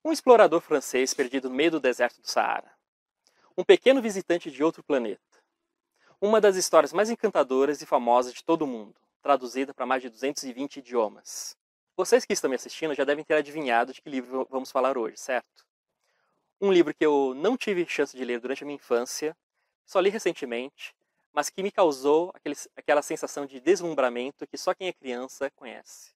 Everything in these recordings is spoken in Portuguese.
Um explorador francês perdido no meio do deserto do Saara. Um pequeno visitante de outro planeta. Uma das histórias mais encantadoras e famosas de todo o mundo, traduzida para mais de 220 idiomas. Vocês que estão me assistindo já devem ter adivinhado de que livro vamos falar hoje, certo? Um livro que eu não tive chance de ler durante a minha infância, só li recentemente, mas que me causou aquela sensação de deslumbramento que só quem é criança conhece.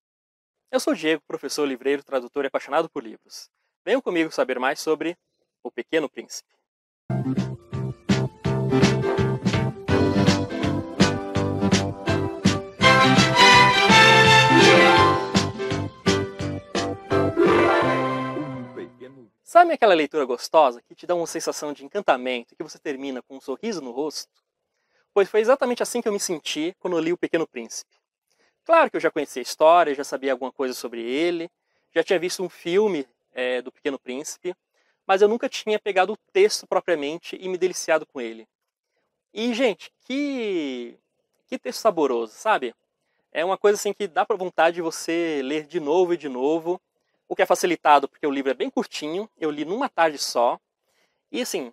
Eu sou o Diego, professor, livreiro, tradutor e apaixonado por livros. Venham comigo saber mais sobre O Pequeno Príncipe. Sabe aquela leitura gostosa que te dá uma sensação de encantamento e que você termina com um sorriso no rosto? Pois foi exatamente assim que eu me senti quando eu li O Pequeno Príncipe. Claro que eu já conhecia a história, já sabia alguma coisa sobre ele, já tinha visto um filme do Pequeno Príncipe, mas eu nunca tinha pegado o texto propriamente e me deliciado com ele. E, gente, que texto saboroso, sabe? É uma coisa assim que dá pra vontade de você ler de novo e de novo, o que é facilitado porque o livro é bem curtinho, eu li numa tarde só. E assim,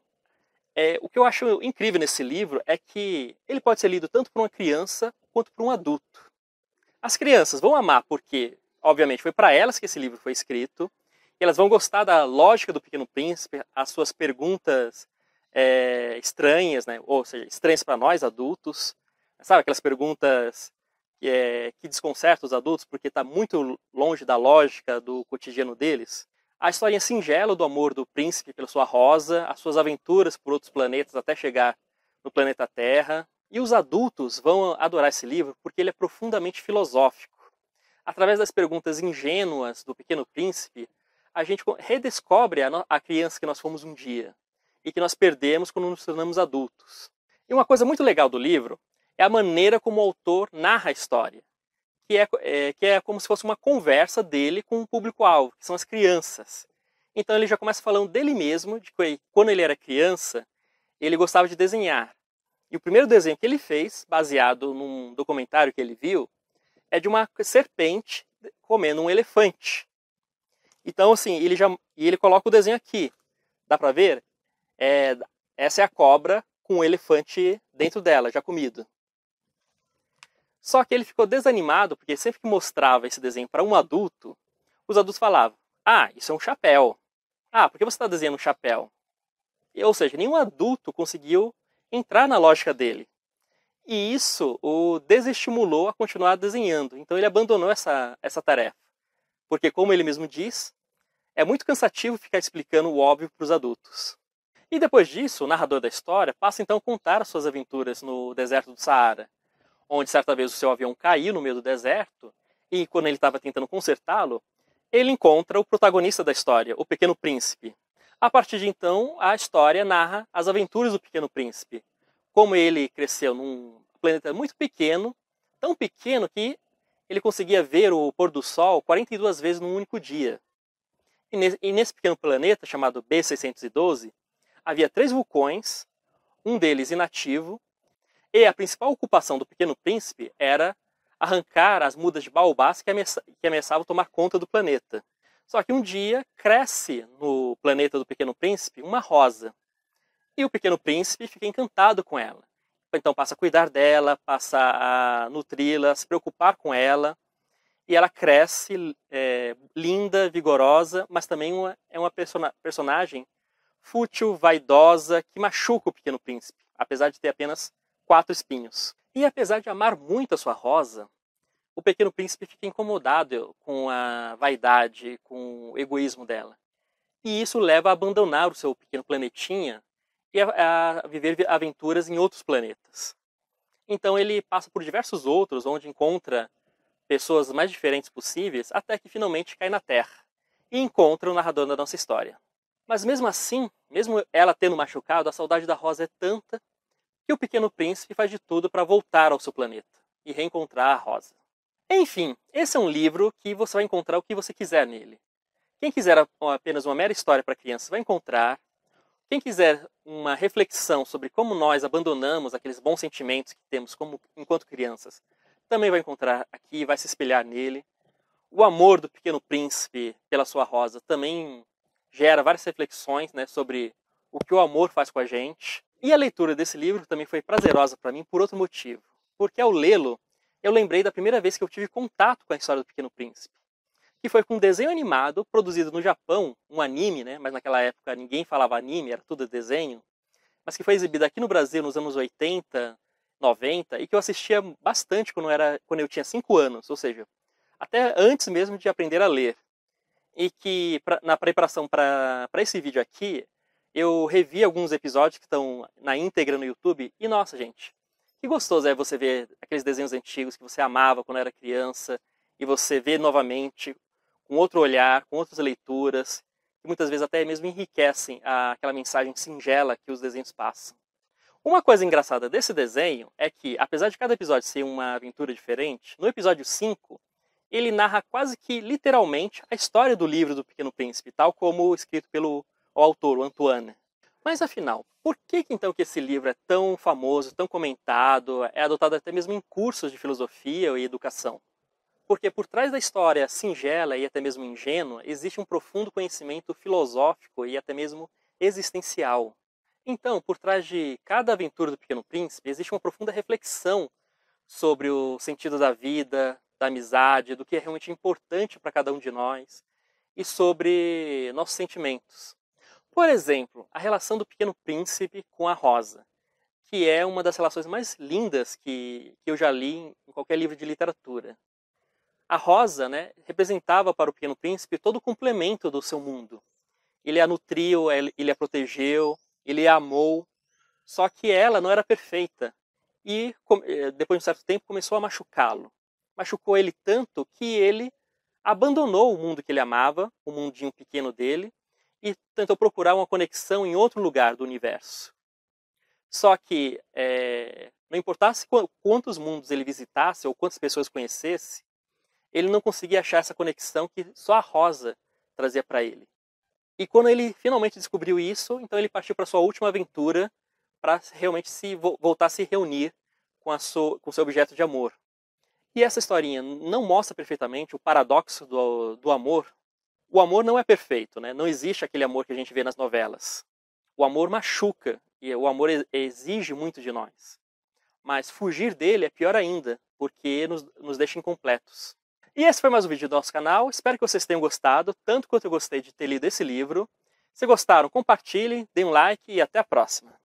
o que eu acho incrível nesse livro é que ele pode ser lido tanto por uma criança quanto por um adulto. As crianças vão amar porque, obviamente, foi para elas que esse livro foi escrito, e elas vão gostar da lógica do Pequeno Príncipe, as suas perguntas estranhas, né? Ou seja, estranhas para nós adultos, sabe aquelas perguntas que desconcertam os adultos porque está muito longe da lógica do cotidiano deles. A historinha singela do amor do príncipe pela sua rosa, as suas aventuras por outros planetas até chegar no planeta Terra. E os adultos vão adorar esse livro porque ele é profundamente filosófico. Através das perguntas ingênuas do Pequeno Príncipe, a gente redescobre a criança que nós fomos um dia e que nós perdemos quando nos tornamos adultos. E uma coisa muito legal do livro é a maneira como o autor narra a história, que é como se fosse uma conversa dele com o público-alvo, que são as crianças. Então ele já começa falando dele mesmo, de que quando ele era criança, ele gostava de desenhar. E o primeiro desenho que ele fez, baseado num documentário que ele viu, é de uma serpente comendo um elefante. Então, assim, ele coloca o desenho aqui. Dá pra ver? Essa é a cobra com o elefante dentro dela, já comido. Só que ele ficou desanimado, porque sempre que mostrava esse desenho para um adulto, os adultos falavam: ah, isso é um chapéu. Ah, por que você está desenhando um chapéu? Ou seja, nenhum adulto conseguiu entrar na lógica dele. E isso o desestimulou a continuar desenhando. Então ele abandonou essa tarefa. Porque, como ele mesmo diz, é muito cansativo ficar explicando o óbvio para os adultos. E depois disso, o narrador da história passa então a contar as suas aventuras no deserto do Saara, onde certa vez o seu avião caiu no meio do deserto, e quando ele estava tentando consertá-lo, ele encontra o protagonista da história, o Pequeno Príncipe. A partir de então, a história narra as aventuras do Pequeno Príncipe, como ele cresceu num planeta muito pequeno, tão pequeno que ele conseguia ver o pôr do sol 42 vezes num único dia. E nesse pequeno planeta, chamado B612, havia 3 vulcões, um deles inativo, e a principal ocupação do Pequeno Príncipe era arrancar as mudas de baobás que ameaçavam tomar conta do planeta. Só que um dia cresce no planeta do Pequeno Príncipe uma rosa. E o Pequeno Príncipe fica encantado com ela. Então passa a cuidar dela, passa a nutri-la, se preocupar com ela. E ela cresce linda, vigorosa, mas também é uma personagem fútil, vaidosa, que machuca o Pequeno Príncipe, apesar de ter apenas 4 espinhos. E apesar de amar muito a sua rosa, o Pequeno Príncipe fica incomodado com a vaidade, com o egoísmo dela. E isso leva a abandonar o seu pequeno planetinha e a viver aventuras em outros planetas. Então ele passa por diversos outros, onde encontra pessoas mais diferentes possíveis, até que finalmente cai na Terra e encontra o narrador da nossa história. Mas mesmo assim, mesmo ela tendo machucado, a saudade da Rosa é tanta que o Pequeno Príncipe faz de tudo para voltar ao seu planeta e reencontrar a Rosa. Enfim, esse é um livro que você vai encontrar o que você quiser nele. Quem quiser apenas uma mera história para criança vai encontrar. Quem quiser uma reflexão sobre como nós abandonamos aqueles bons sentimentos que temos enquanto crianças, também vai encontrar aqui, vai se espelhar nele. O amor do Pequeno Príncipe pela sua Rosa também gera várias reflexões, né, sobre o que o amor faz com a gente. E a leitura desse livro também foi prazerosa para mim por outro motivo. Porque ao lê-lo, eu lembrei da primeira vez que eu tive contato com a história do Pequeno Príncipe, que foi com um desenho animado produzido no Japão, um anime, né, mas naquela época ninguém falava anime, era tudo desenho, mas que foi exibido aqui no Brasil nos anos 80, 90, e que eu assistia bastante quando eu tinha 5 anos, ou seja, até antes mesmo de aprender a ler. E que na preparação para esse vídeo aqui, eu revi alguns episódios que estão na íntegra no YouTube, e nossa, gente, que gostoso é você ver aqueles desenhos antigos que você amava quando era criança, e você vê novamente, com outro olhar, com outras leituras, que muitas vezes até mesmo enriquecem aquela mensagem singela que os desenhos passam. Uma coisa engraçada desse desenho é que, apesar de cada episódio ser uma aventura diferente, no episódio 5, ele narra quase que literalmente a história do livro do Pequeno Príncipe, tal como escrito pelo autor, o Antoine. Mas afinal, por que então que esse livro é tão famoso, tão comentado, é adotado até mesmo em cursos de filosofia e educação? Porque por trás da história singela e até mesmo ingênua, existe um profundo conhecimento filosófico e até mesmo existencial. Então, por trás de cada aventura do Pequeno Príncipe, existe uma profunda reflexão sobre o sentido da vida, da amizade, do que é realmente importante para cada um de nós e sobre nossos sentimentos. Por exemplo, a relação do Pequeno Príncipe com a Rosa, que é uma das relações mais lindas que eu já li em qualquer livro de literatura. A Rosa, né, representava para o Pequeno Príncipe todo o complemento do seu mundo. Ele a nutriu, ele a protegeu, ele a amou, só que ela não era perfeita. E depois de um certo tempo começou a machucá-lo. Machucou ele tanto que ele abandonou o mundo que ele amava, o mundinho pequeno dele, e tentou procurar uma conexão em outro lugar do universo. Só que, não importasse quantos mundos ele visitasse ou quantas pessoas conhecesse, ele não conseguia achar essa conexão que só a Rosa trazia para ele. E quando ele finalmente descobriu isso, então ele partiu para sua última aventura para realmente voltar a se reunir com o seu objeto de amor. E essa historinha não mostra perfeitamente o paradoxo do amor. O amor não é perfeito, né? Não existe aquele amor que a gente vê nas novelas. O amor machuca e o amor exige muito de nós. Mas fugir dele é pior ainda, porque nos deixa incompletos. E esse foi mais um vídeo do nosso canal. Espero que vocês tenham gostado, tanto quanto eu gostei de ter lido esse livro. Se gostaram, compartilhem, deem um like e até a próxima.